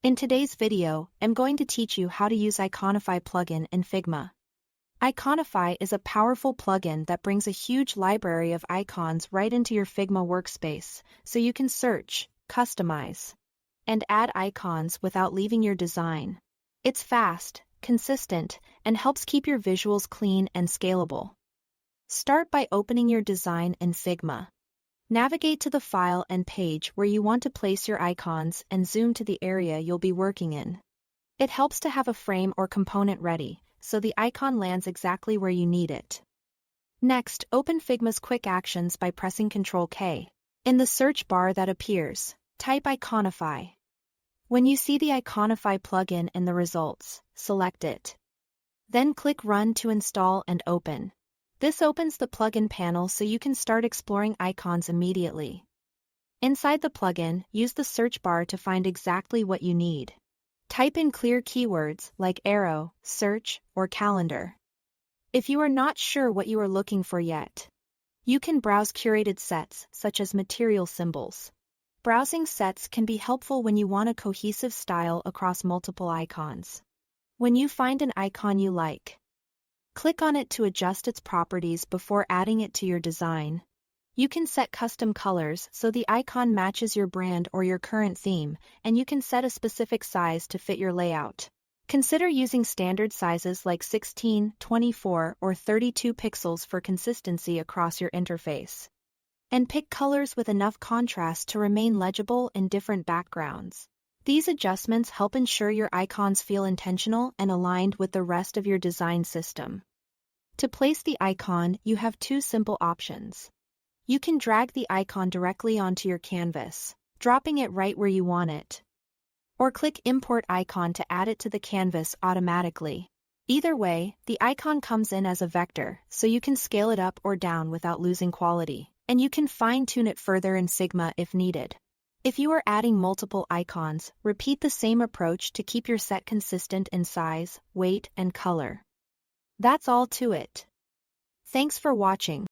In today's video, I'm going to teach you how to use Iconify plugin in Figma. Iconify is a powerful plugin that brings a huge library of icons right into your Figma workspace, so you can search, customize, and add icons without leaving your design. It's fast, consistent, and helps keep your visuals clean and scalable. Start by opening your design in Figma. Navigate to the file and page where you want to place your icons and zoom to the area you'll be working in. It helps to have a frame or component ready, so the icon lands exactly where you need it. Next, open Figma's Quick Actions by pressing Ctrl-K. In the search bar that appears, type Iconify. When you see the Iconify plugin in the results, select it. Then click Run to install and open. This opens the plugin panel so you can start exploring icons immediately. Inside the plugin, use the search bar to find exactly what you need. Type in clear keywords like arrow, search, or calendar. If you are not sure what you are looking for yet, you can browse curated sets such as material symbols. Browsing sets can be helpful when you want a cohesive style across multiple icons. When you find an icon you like, click on it to adjust its properties before adding it to your design. You can set custom colors so the icon matches your brand or your current theme, and you can set a specific size to fit your layout. Consider using standard sizes like 16, 24, or 32 pixels for consistency across your interface. And pick colors with enough contrast to remain legible in different backgrounds. These adjustments help ensure your icons feel intentional and aligned with the rest of your design system. To place the icon, you have two simple options. You can drag the icon directly onto your canvas, dropping it right where you want it. Or click Import Icon to add it to the canvas automatically. Either way, the icon comes in as a vector, so you can scale it up or down without losing quality, and you can fine-tune it further in Figma if needed. If you are adding multiple icons, repeat the same approach to keep your set consistent in size, weight, and color. That's all to it. Thanks for watching.